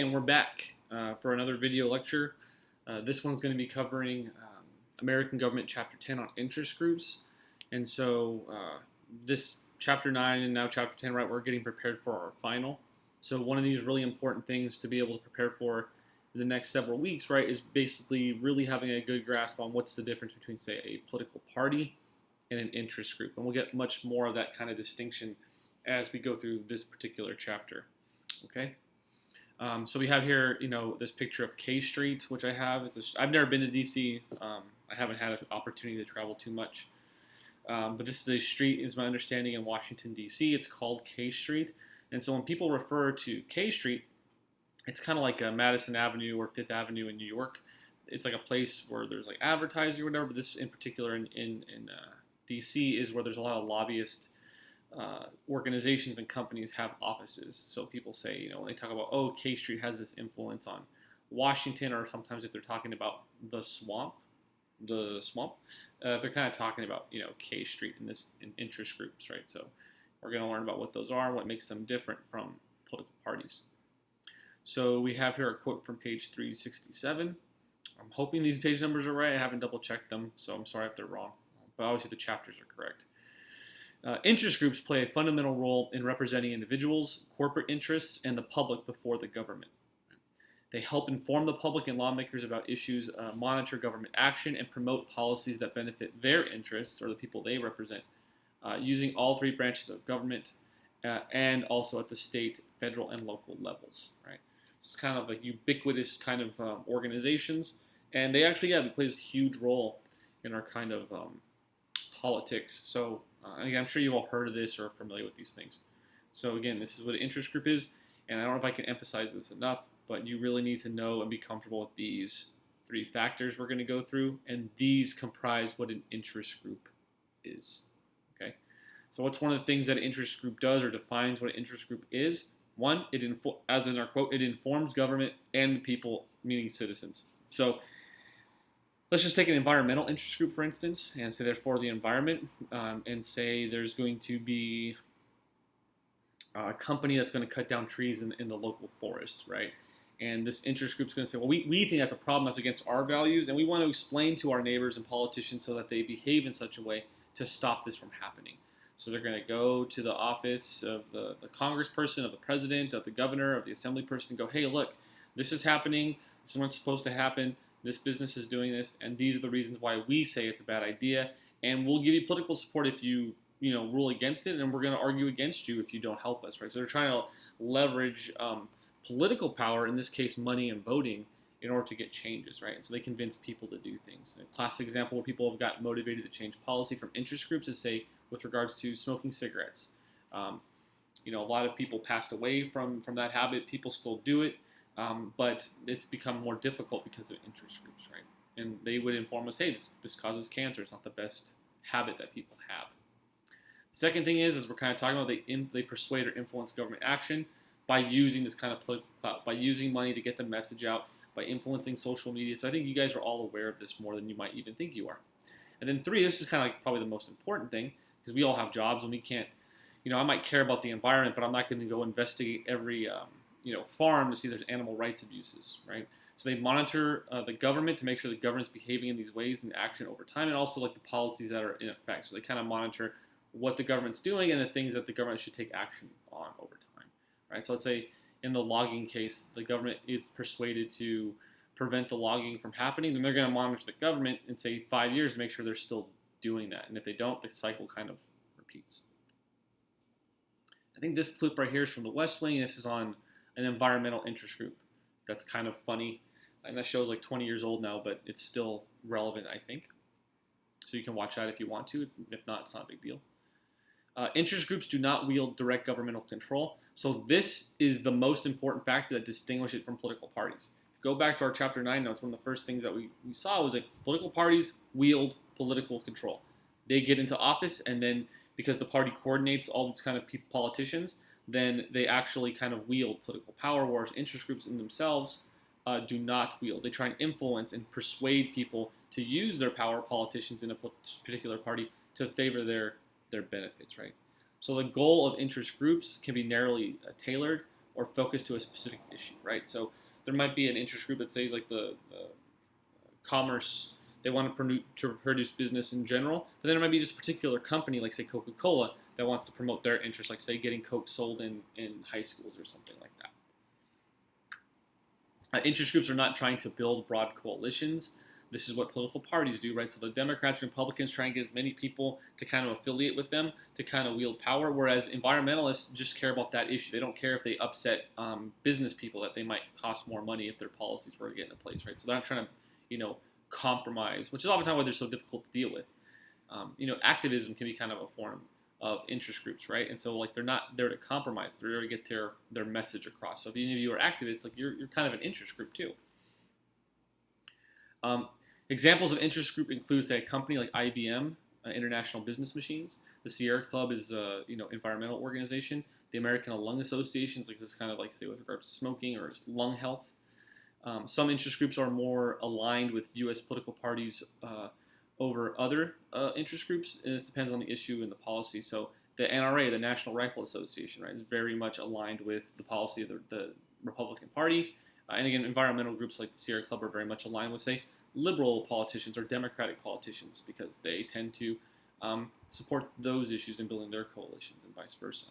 and we're back for another video lecture. This one's going to be covering American Government Chapter 10 on interest groups. And so this Chapter 9 and now Chapter 10, right, we're getting prepared for our final. So one of these really important things to be able to prepare for in the next several weeks, right, is basically really having a good grasp on what's the difference between, say, a political party and an interest group. And we'll get much more of that kind of distinction as we go through this particular chapter. Okay? So we have here, this picture of K Street, which I have. I've never been to DC. I haven't had an opportunity to travel too much. But this is a street, is my understanding, in Washington, D.C. It's called K Street. And so when people refer to K Street, it's kind of like Madison Avenue or Fifth Avenue in New York. It's like a place where there's like advertising or whatever. But this in particular in D.C. is where there's a lot of lobbyist organizations and companies have offices. So people say, when they talk about, oh, K Street has this influence on Washington, or sometimes if they're talking about the swamp, they're kind of talking about, K Street in interest groups, right? So we're going to learn about what those are and what makes them different from political parties. So we have here a quote from page 367. I'm hoping these page numbers are right. I haven't double checked them, so I'm sorry if they're wrong. But obviously the chapters are correct. Interest groups play a fundamental role in representing individuals, corporate interests, and the public before the government. They help inform the public and lawmakers about issues, monitor government action, and promote policies that benefit their interests or the people they represent, using all three branches of government and also at the state, federal, and local levels. Right? It's kind of like ubiquitous kind of organizations, and they actually, they play this huge role in our kind of politics. So again, I'm sure you've all heard of this or are familiar with these things. So again, this is what an interest group is, and I don't know if I can emphasize this enough, but you really need to know and be comfortable with these three factors we're going to go through, and these comprise what an interest group is. Okay, so what's one of the things that an interest group does or defines what an interest group is? One, as in our quote, it informs government and the people, meaning citizens. So let's just take an environmental interest group, for instance, and say they're for the environment, and say there's going to be a company that's going to cut down trees in the local forest, right? And this interest group's going to say, well, we think that's a problem that's against our values, and we want to explain to our neighbors and politicians so that they behave in such a way to stop this from happening. So they're going to go to the office of the congressperson, of the president, of the governor, of the assembly person, and go, hey, look, this is happening. This is what's supposed to happen. This business is doing this, and these are the reasons why we say it's a bad idea, and we'll give you political support if you rule against it, and we're going to argue against you if you don't help us, right? So they're trying to leverage political power, in this case money and voting, in order to get changes, right? And so they convince people to do things. A classic example where people have got motivated to change policy from interest groups is, say, with regards to smoking cigarettes. A lot of people passed away from that habit. People still do it. But it's become more difficult because of interest groups, right? And they would inform us, hey, this causes cancer. It's not the best habit that people have. The second thing is we're kind of talking about, they persuade or influence government action by using this kind of political clout, by using money to get the message out, by influencing social media. So I think you guys are all aware of this more than you might even think you are. And then three, this is kind of like probably the most important thing, because we all have jobs and we can't, I might care about the environment, but I'm not going to go investigate every farm to see there's animal rights abuses, right? So they monitor the government to make sure the government's behaving in these ways in action over time, and also like the policies that are in effect. So they kind of monitor what the government's doing and the things that the government should take action on over time, right? So let's say in the logging case, the government is persuaded to prevent the logging from happening, then they're going to monitor the government in, say, 5 years to make sure they're still doing that. And if they don't, the cycle kind of repeats. I think this clip right here is from the West Wing, and this is on an environmental interest group. That's kind of funny. And that show's like 20 years old now, but it's still relevant, I think. So you can watch that if you want to. If not, it's not a big deal. Interest groups do not wield direct governmental control. So this is the most important factor that distinguishes it from political parties. Go back to our Chapter 9 notes. One of the first things that we saw was that political parties wield political control. They get into office, and then because the party coordinates all these kind of politicians, then they actually kind of wield political power, whereas interest groups in themselves do not wield. They try and influence and persuade people to use their power, politicians in a particular party, to favor their benefits, right? So the goal of interest groups can be narrowly tailored, or focused to a specific issue, right? So there might be an interest group that says like the commerce, they want to produce business in general, but then there might be just a particular company, like say Coca-Cola, that wants to promote their interest, like say getting Coke sold in high schools or something like that. Interest groups are not trying to build broad coalitions. This is what political parties do, right? So the Democrats and Republicans try and get as many people to kind of affiliate with them to kind of wield power, whereas environmentalists just care about that issue. They don't care if they upset business people, that they might cost more money if their policies were to get into place, right? So they're not trying to, compromise, which is oftentimes why they're so difficult to deal with. Activism can be kind of a form of interest groups, right? And so like they're not there to compromise; they're there to get their message across. So if any of you are activists, like you're kind of an interest group too. Examples of interest group include, say, a company like IBM, International Business Machines. The Sierra Club is a environmental organization. The American Lung Association is like this kind of like, say, with regards to smoking or lung health. Some interest groups are more aligned with U.S. political parties over other interest groups, and this depends on the issue and the policy. So the NRA, the National Rifle Association, right, is very much aligned with the policy of the Republican Party. And again, environmental groups like the Sierra Club are very much aligned with, say, liberal politicians or Democratic politicians, because they tend to support those issues in building their coalitions and vice versa.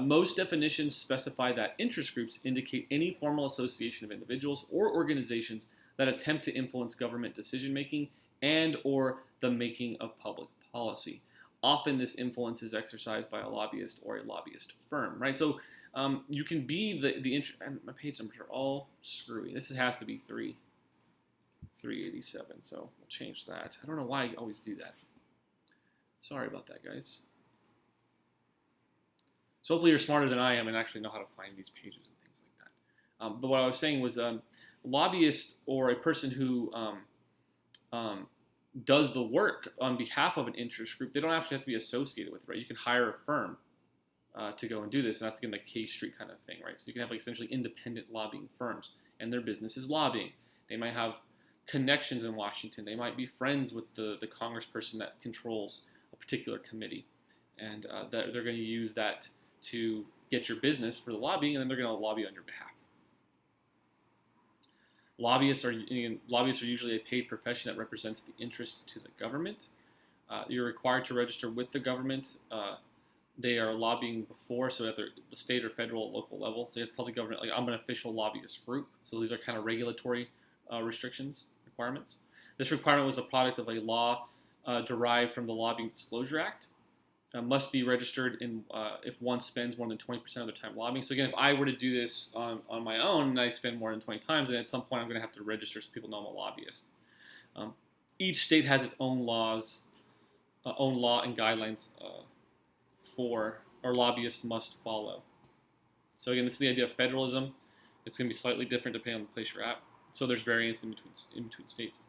Most definitions specify that interest groups indicate any formal association of individuals or organizations that attempt to influence government decision-making and or the making of public policy. Often this influence is exercised by a lobbyist or a lobbyist firm, right? So you can be and my page numbers are all screwy. This has to be 387, so we'll change that. I don't know why I always do that. Sorry about that, guys. So hopefully you're smarter than I am and actually know how to find these pages and things like that. But what I was saying was lobbyist or a person who does the work on behalf of an interest group, they don't actually have to be associated with it, right? You can hire a firm to go and do this, and that's again the K Street kind of thing, right? So you can have like essentially independent lobbying firms, and their business is lobbying. They might have connections in Washington. They might be friends with the congressperson that controls a particular committee, and they're going to use that to get your business for the lobbying, and then they're going to lobby on your behalf. Lobbyists are usually a paid profession that represents the interest to the government. You're required to register with the government. They are lobbying before, so at the state or federal or local level. So you have to tell the government, like, I'm an official lobbyist group. So these are kind of regulatory requirements. This requirement was a product of a law derived from the Lobbying Disclosure Act. Must be registered if one spends more than 20% of their time lobbying. So again, if I were to do this on my own and I spend more than 20 times, then at some point I'm going to have to register so people know I'm a lobbyist. Each state has its own laws, own law and guidelines for our lobbyists must follow. So again, this is the idea of federalism. It's going to be slightly different depending on the place you're at. So there's variance in between states.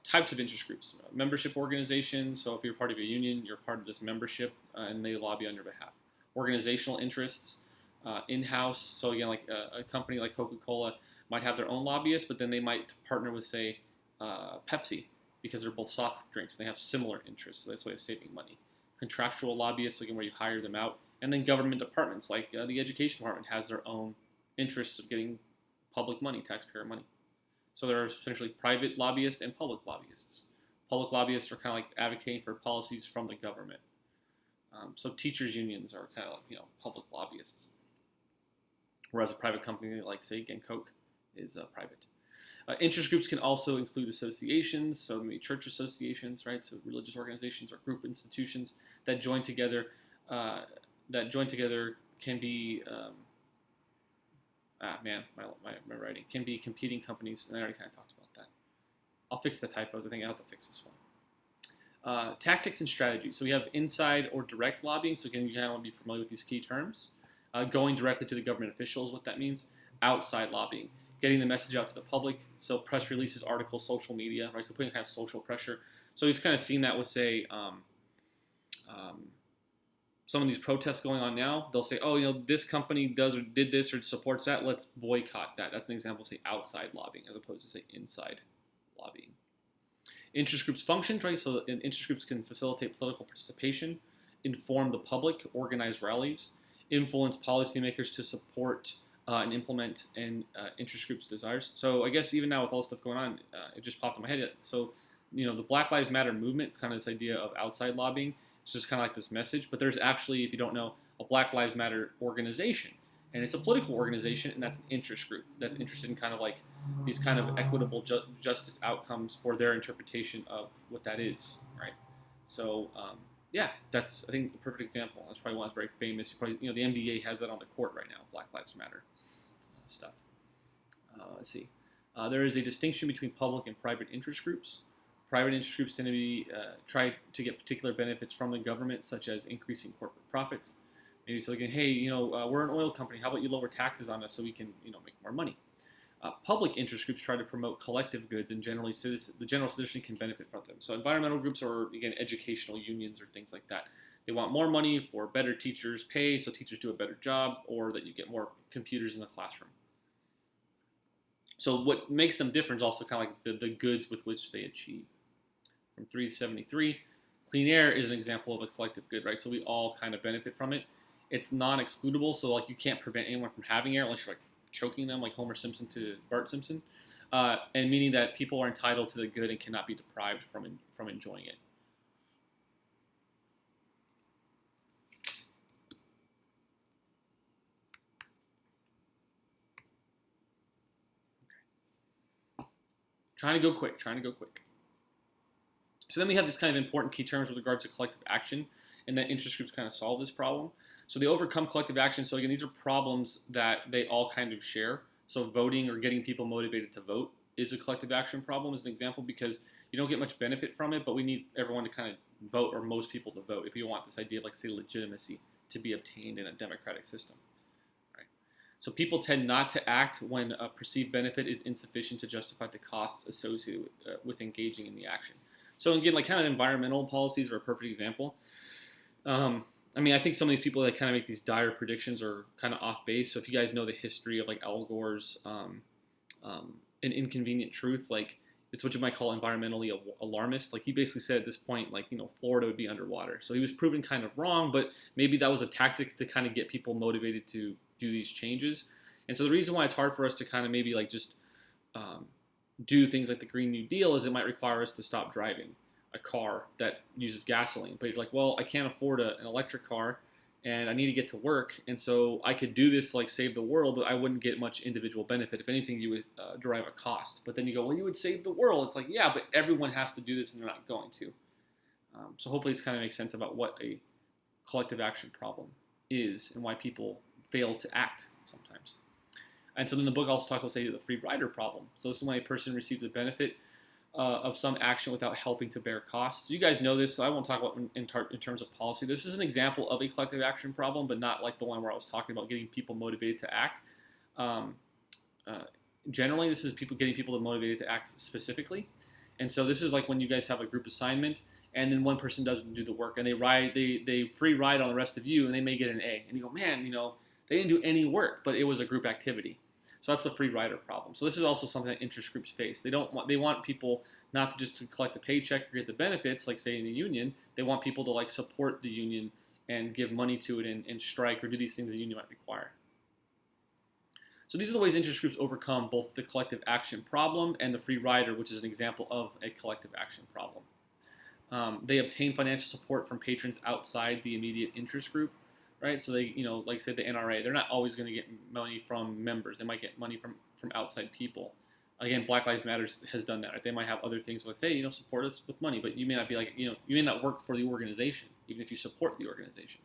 Types of interest groups. Membership organizations. So if you're part of a union, you're part of this membership, and they lobby on your behalf. Organizational interests. In-house. So again, like a company like Coca-Cola might have their own lobbyists, but then they might partner with, say, Pepsi, because they're both soft drinks. They have similar interests. So that's a way of saving money. Contractual lobbyists, again, where you hire them out. And then government departments, like the education department has their own interests of getting public money, taxpayer money. So there are essentially private lobbyists and public lobbyists. Public lobbyists are kind of like advocating for policies from the government. So teachers' unions are kind of like, public lobbyists. Whereas a private company like, say, again, Coke is private. Interest groups can also include associations, so maybe church associations, right? So religious organizations or group institutions that join together. Can be my writing can be competing companies, and I already kind of talked about that. I'll fix the typos. I think I have to fix this one. Tactics and strategies. So we have inside or direct lobbying. So again, you kind of want to be familiar with these key terms. Going directly to the government officials, what that means. Outside lobbying, getting the message out to the public. So press releases, articles, social media, right? So putting kind of social pressure. So we've kind of seen that with, say, some of these protests going on now. They'll say, this company does or did this or supports that. Let's boycott that. That's an example of, say, outside lobbying as opposed to, say, inside lobbying. Interest groups functions, right? So interest groups can facilitate political participation, inform the public, organize rallies, influence policymakers to support and implement and interest groups' desires. So I guess even now with all this stuff going on, it just popped in my head. So, the Black Lives Matter movement, it's kind of this idea of outside lobbying. It's just kind of like this message, but there's actually, if you don't know, a Black Lives Matter organization, and it's a political organization, and that's an interest group that's interested in kind of like these kind of equitable justice outcomes for their interpretation of what that is, right? So, yeah, that's, I think, a perfect example. That's probably one that's very famous. The NBA has that on the court right now, Black Lives Matter stuff. Let's see. There is a distinction between public and private interest groups. Private interest groups tend to be try to get particular benefits from the government, such as increasing corporate profits. Maybe so again, hey, we're an oil company. How about you lower taxes on us so we can, make more money? Public interest groups try to promote collective goods, and generally, the general citizen can benefit from them. So environmental groups are, again, educational unions or things like that. They want more money for better teachers' pay, so teachers do a better job, or that you get more computers in the classroom. So what makes them different is also kind of like the goods with which they achieve. From 373, clean air is an example of a collective good, right? So we all kind of benefit from it. It's non-excludable, so like you can't prevent anyone from having air unless you're like choking them, like Homer Simpson to Bart Simpson, and meaning that people are entitled to the good and cannot be deprived from enjoying it. Okay. Trying to go quick. So then we have this kind of important key terms with regard to collective action, and that interest groups kind of solve this problem. So they overcome collective action. So again, these are problems that they all kind of share. So voting or getting people motivated to vote is a collective action problem, as an example, because you don't get much benefit from it, but we need everyone to kind of vote, or most people to vote, if you want this idea of, like, say, legitimacy to be obtained in a democratic system. Right? So people tend not to act when a perceived benefit is insufficient to justify the costs associated with engaging in the action. So again, like kind of environmental policies are a perfect example. I think some of these people that kind of make these dire predictions are kind of off base. So if you guys know the history of like Al Gore's An Inconvenient Truth, like it's what you might call environmentally alarmist. Like he basically said at this point, like, Florida would be underwater. So he was proven kind of wrong, but maybe that was a tactic to kind of get people motivated to do these changes. And so the reason why it's hard for us to kind of maybe like just do things like the Green New Deal is it might require us to stop driving a car that uses gasoline. But you're like, well, I can't afford an electric car, and I need to get to work, and so I could do this, like save the world, but I wouldn't get much individual benefit. If anything, you would derive a cost. But then you go, well, you would save the world. It's like, yeah, but everyone has to do this, and they're not going to. So hopefully this kind of makes sense about what a collective action problem is and why people fail to act sometimes. And so then the book also talks about, say, the free rider problem. So this is when a person receives a benefit of some action without helping to bear costs. So you guys know this, so I won't talk about in terms of policy. This is an example of a collective action problem, but not like the one where I was talking about getting people motivated to act. Generally, this is getting people motivated to act specifically. And so this is like when you guys have a group assignment, and then one person doesn't do the work, and they free ride on the rest of you, and they may get an A. And you go, man, they didn't do any work, but it was a group activity. So that's the free rider problem. So this is also something that interest groups face. They want people not to just collect the paycheck or get the benefits, like say in the union. They want people to like support the union and give money to it and strike or do these things the union might require. So these are the ways interest groups overcome both the collective action problem and the free rider, which is an example of a collective action problem. They obtain financial support from patrons outside the immediate interest group. Right, so they, like say the NRA, they're not always going to get money from members. They might get money from outside people. Again, Black Lives Matter has done that. Right? They might have other things with, hey, support us with money, but you may not be like, you may not work for the organization, even if you support the organization.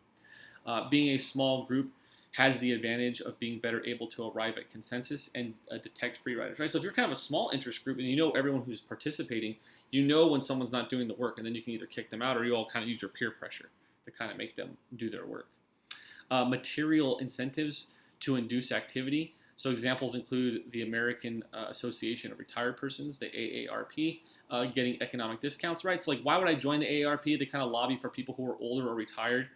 Being a small group has the advantage of being better able to arrive at consensus and detect free riders. Right, so if you're kind of a small interest group and you know everyone who's participating, you know when someone's not doing the work, and then you can either kick them out or you all kind of use your peer pressure to kind of make them do their work. Material incentives to induce activity. So examples include the American Association of Retired Persons, the AARP, getting economic discounts, right? So like, why would I join the AARP? They kind of lobby for people who are older or retired,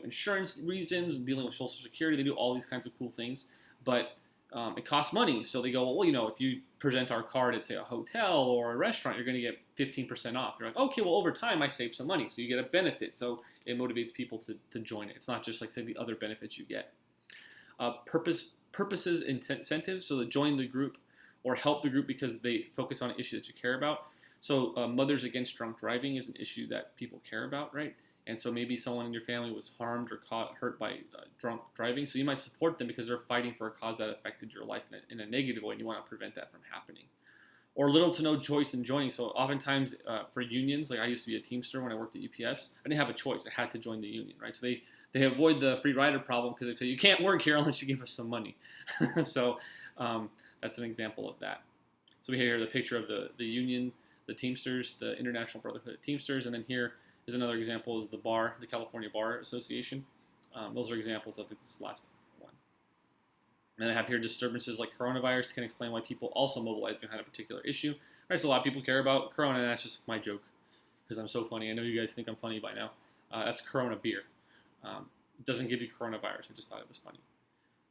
insurance reasons, dealing with Social Security. They do all these kinds of cool things. But it costs money. So they go, well, if you present our card at, say, a hotel or a restaurant, you're going to get 15% off. You're like, okay, well, over time, I save some money. So you get a benefit. So it motivates people to join it. It's not just like, say, the other benefits you get. Purposes, incentives. So to join the group or help the group because they focus on an issue that you care about. So Mothers Against Drunk Driving is an issue that people care about, right? And so maybe someone in your family was harmed or hurt by drunk driving. So you might support them because they're fighting for a cause that affected your life in a negative way, and you want to prevent that from happening. Or little to no choice in joining. So oftentimes for unions, like I used to be a Teamster when I worked at UPS, I didn't have a choice. I had to join the union, right? So they avoid the free rider problem because they say, you can't work here unless you give us some money. So that's an example of that. So we have here the picture of the union, the Teamsters, the International Brotherhood of Teamsters, and then here is another example is the bar, the California Bar Association. Those are examples of this last one. And I have here disturbances like coronavirus can explain why people also mobilize behind a particular issue. All right, so a lot of people care about Corona, and that's just my joke because I'm so funny. I know you guys think I'm funny by now. That's Corona beer. It doesn't give you coronavirus. I just thought it was funny.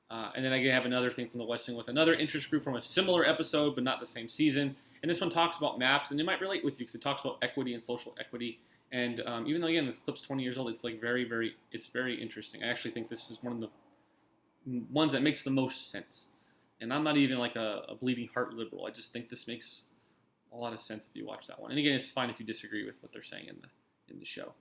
And then I have another thing from the Westing with another interest group from a similar episode, but not the same season. And this one talks about maps, and it might relate with you because it talks about equity and social equity. And even though, again, this clip's 20 years old, it's like it's very interesting. I actually think this is one of the ones that makes the most sense. And I'm not even like a bleeding heart liberal. I just think this makes a lot of sense if you watch that one. And again, it's fine if you disagree with what they're saying in the show.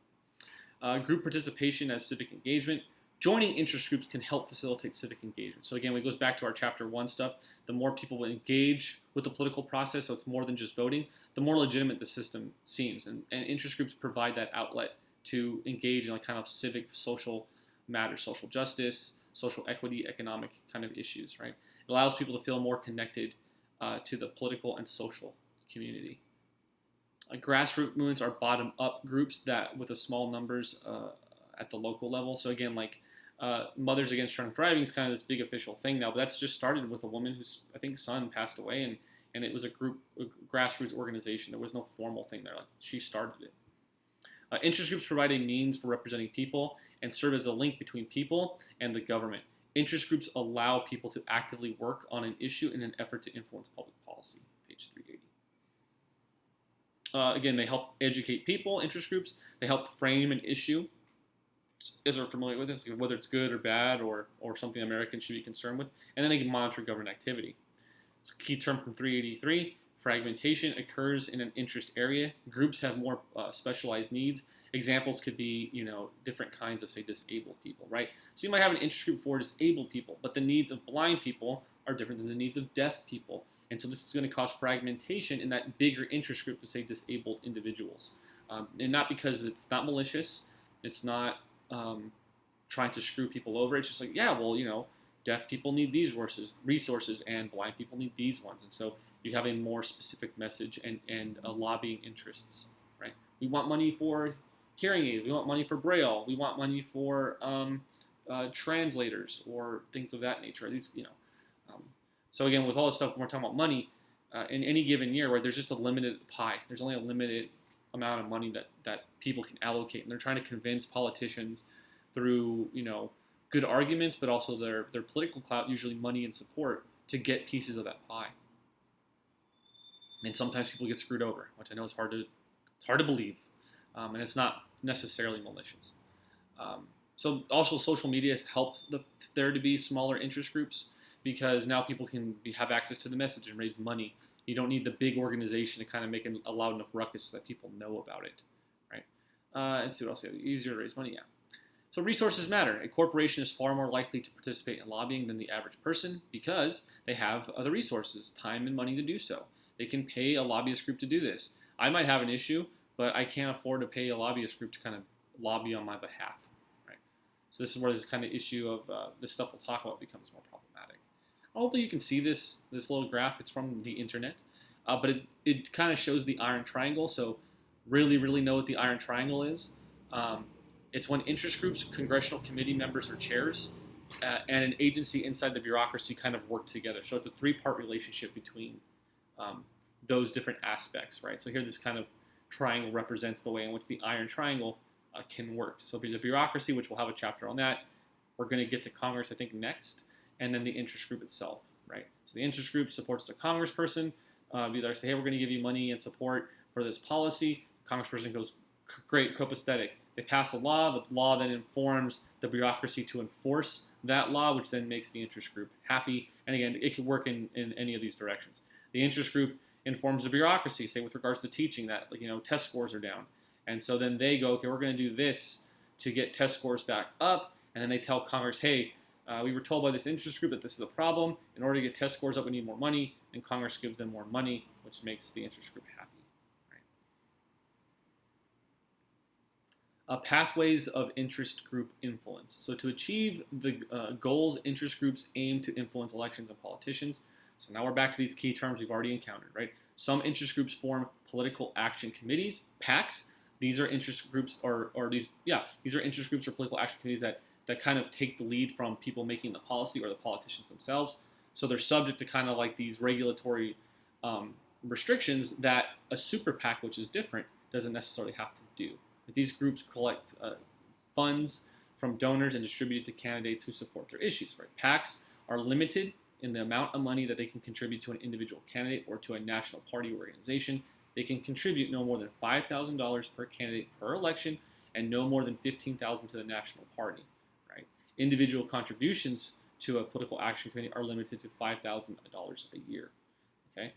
Group participation as civic engagement. Joining interest groups can help facilitate civic engagement. So again, it goes back to our chapter 1 stuff. The more people will engage with the political process, so it's more than just voting, the more legitimate the system seems. And interest groups provide that outlet to engage in like kind of civic, social matters, social justice, social equity, economic kind of issues, right? It allows people to feel more connected to the political and social community. Grassroots movements are bottom-up groups that with a small numbers at the local level. So again, like Mothers Against Drunk Driving is kind of this big official thing now, but that's just started with a woman whose, I think, son passed away, and it was a grassroots organization. There was no formal thing there. Like, she started it. Interest groups provide a means for representing people and serve as a link between people and the government. Interest groups allow people to actively work on an issue in an effort to influence public policy. Page 380. Again, they help educate people, interest groups. They help frame an issue. As we're familiar with this, whether it's good or bad or something Americans should be concerned with. And then they can monitor government activity. It's a key term from 383. Fragmentation occurs in an interest area. Groups have more specialized needs. Examples could be, different kinds of, say, disabled people, right? So you might have an interest group for disabled people, but the needs of blind people are different than the needs of deaf people. And so this is going to cause fragmentation in that bigger interest group to, say, disabled individuals. And not because it's not malicious. It's not trying to screw people over. It's just like, yeah, well, deaf people need these resources and blind people need these ones. And so you have a more specific message and lobbying interests, right? We want money for hearing aids. We want money for Braille. We want money for translators or things of that nature. These, so again, with all this stuff, when we're talking about money, in any given year, right, there's just a limited pie. There's only a limited amount of money that people can allocate, and they're trying to convince politicians through good arguments, but also their political clout, usually money and support, to get pieces of that pie. And sometimes people get screwed over, which I know is hard to believe, and it's not necessarily malicious. So also social media has helped there to be smaller interest groups because now people can have access to the message and raise money. You don't need the big organization to kind of make a loud enough ruckus so that people know about it, right? And see what else you have. Easier to raise money, yeah. So resources matter. A corporation is far more likely to participate in lobbying than the average person because they have other resources, time and money to do so. They can pay a lobbyist group to do this. I might have an issue, but I can't afford to pay a lobbyist group to kind of lobby on my behalf, right? So this is where this kind of issue of this stuff we'll talk about becomes more problematic. Hopefully you can see this little graph. It's from the internet, but it kind of shows the iron triangle. So really know what the iron triangle is. It's when interest groups, congressional committee members or chairs, and an agency inside the bureaucracy kind of work together. So it's a 3-part relationship between those different aspects, right? So here this kind of triangle represents the way in which the iron triangle can work. So the bureaucracy, which we'll have a chapter on that. We're going to get to Congress, I think, next, and then the interest group itself. right? So the interest group supports the congressperson. Either say, hey, we're going to give you money and support for this policy. Congressperson goes, great, copacetic. They pass a law. The law then informs the bureaucracy to enforce that law, which then makes the interest group happy. And again, it can work in any of these directions. The interest group informs the bureaucracy, say with regards to teaching, that test scores are down. And so then they go, okay, we're going to do this to get test scores back up. And then they tell Congress, hey, we were told by this interest group that this is a problem. In order to get test scores up, we need more money. And Congress gives them more money, which makes the interest group happy. Pathways of interest group influence. So to achieve the goals, interest groups aim to influence elections and politicians. So now we're back to these key terms we've already encountered, right? Some interest groups form political action committees, PACs. These are interest groups, these are interest groups or political action committees that kind of take the lead from people making the policy or the politicians themselves. So they're subject to kind of like these regulatory restrictions that a super PAC, which is different, doesn't necessarily have to do. These groups collect funds from donors and distribute it to candidates who support their issues. Right? PACs are limited in the amount of money that they can contribute to an individual candidate or to a national party organization. They can contribute no more than $5,000 per candidate per election and no more than $15,000 to the national party. Right? Individual contributions to a political action committee are limited to $5,000 a year. Okay?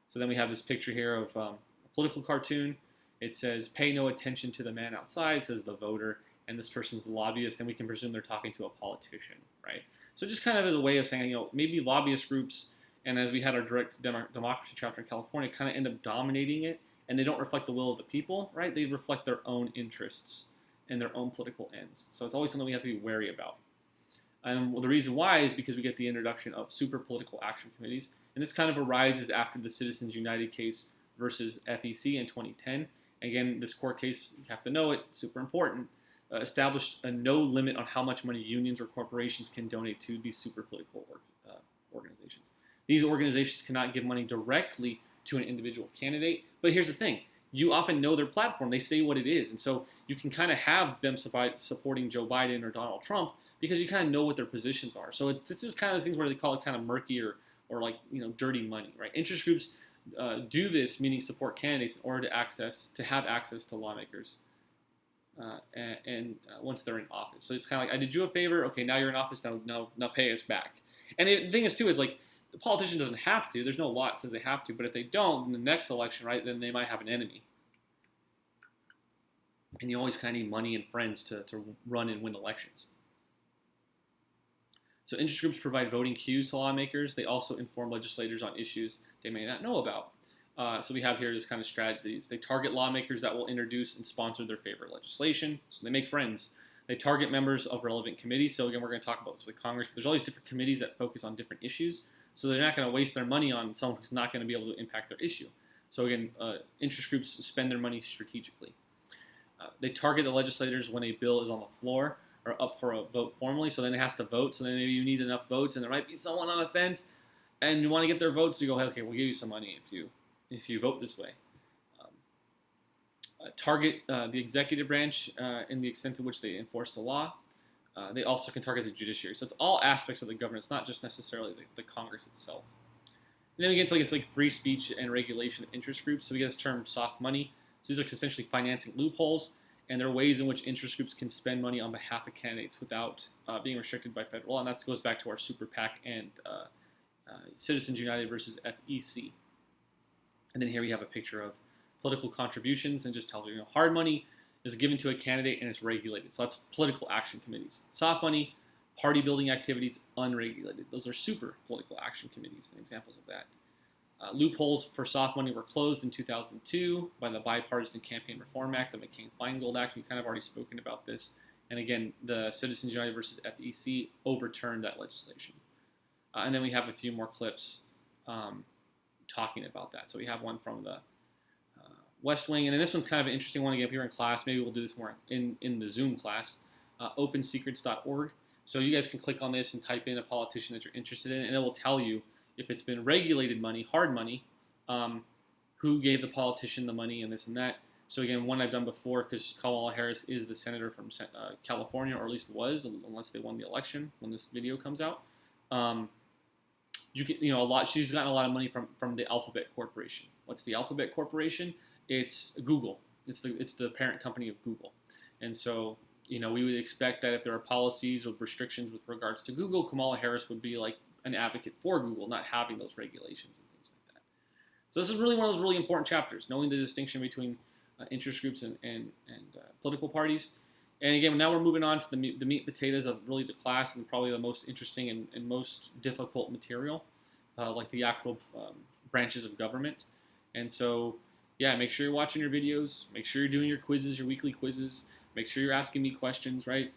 So then we have this picture here of a political cartoon. It says, pay no attention to the man outside, it says the voter, and this person's the lobbyist, and we can presume they're talking to a politician, right? So just kind of as a way of saying, maybe lobbyist groups, and as we had our direct democracy chapter in California, kind of end up dominating it, and they don't reflect the will of the people, right? They reflect their own interests and their own political ends. So it's always something we have to be wary about. And the reason why is because we get the introduction of super political action committees, and this kind of arises after the Citizens United case versus FEC in 2010. Again, this court case, you have to know it, super important, established a no limit on how much money unions or corporations can donate to these super political organizations. These organizations cannot give money directly to an individual candidate, but here's the thing. You often know their platform. They say what it is, and so you can kind of have them supporting Joe Biden or Donald Trump because you kind of know what their positions are. So this is kind of things where they call it kind of murky or like, dirty money, right? Interest groups do this, meaning support candidates in order to have access to lawmakers and once they're in office. So it's kind of like, I did you a favor, okay, now you're in office, now pay us back. And the thing is, too, is like, the politician doesn't have to. There's no law that says they have to, but if they don't, in the next election, right, then they might have an enemy. And you always kind of need money and friends to run and win elections. So interest groups provide voting cues to lawmakers. They also inform legislators on issues they may not know about. So we have here this kind of strategies. They target lawmakers that will introduce and sponsor their favorite legislation. So they make friends. They target members of relevant committees. So again, we're going to talk about this with Congress. But there's all these different committees that focus on different issues. So they're not going to waste their money on someone who's not going to be able to impact their issue. So again, interest groups spend their money strategically. They target the legislators when a bill is on the floor or up for a vote formally, so then it has to vote, so then maybe you need enough votes, and there might be someone on the fence, and you want to get their votes, so you go, hey, okay, we'll give you some money if you vote this way. Target the executive branch in the extent to which they enforce the law. They also can target the judiciary. So it's all aspects of the government. It's not just necessarily the Congress itself. And then we get to like free speech and regulation of interest groups. So we get this term soft money. So these are essentially financing loopholes, and there are ways in which interest groups can spend money on behalf of candidates without being restricted by federal law. And that goes back to our Super PAC and Citizens United versus FEC. And then here we have a picture of political contributions, and just tells you, hard money is given to a candidate and it's regulated. So that's political action committees. Soft money, party building activities, unregulated. Those are super political action committees and examples of that. Loopholes for soft money were closed in 2002 by the Bipartisan Campaign Reform Act, the McCain-Feingold Act. We've kind of already spoken about this. And again, the Citizens United versus FEC overturned that legislation. And then we have a few more clips talking about that. So we have one from the West Wing, and then this one's kind of an interesting one. Again, if you're in class, maybe we'll do this more in the Zoom class, opensecrets.org. So you guys can click on this and type in a politician that you're interested in, and it will tell you if it's been regulated money, hard money, who gave the politician the money and this and that. So again, one I've done before, because Kamala Harris is the senator from California, or at least was, unless they won the election when this video comes out. a lot. She's gotten a lot of money from the Alphabet Corporation. What's the Alphabet Corporation? It's Google. It's the parent company of Google, and so we would expect that if there are policies or restrictions with regards to Google, Kamala Harris would be like an advocate for Google, not having those regulations and things like that. So this is really one of those really important chapters, knowing the distinction between interest groups and political parties. And again, now we're moving on to the meat and potatoes of really the class and probably the most interesting and most difficult material, like the actual branches of government. And so, yeah, make sure you're watching your videos. Make sure you're doing your quizzes, your weekly quizzes. Make sure you're asking me questions, right?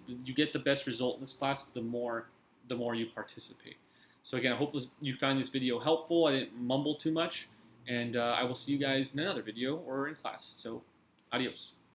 You get the best result in this class the more you participate. So again, I hope you found this video helpful. I didn't mumble too much. And I will see you guys in another video or in class. So, adios.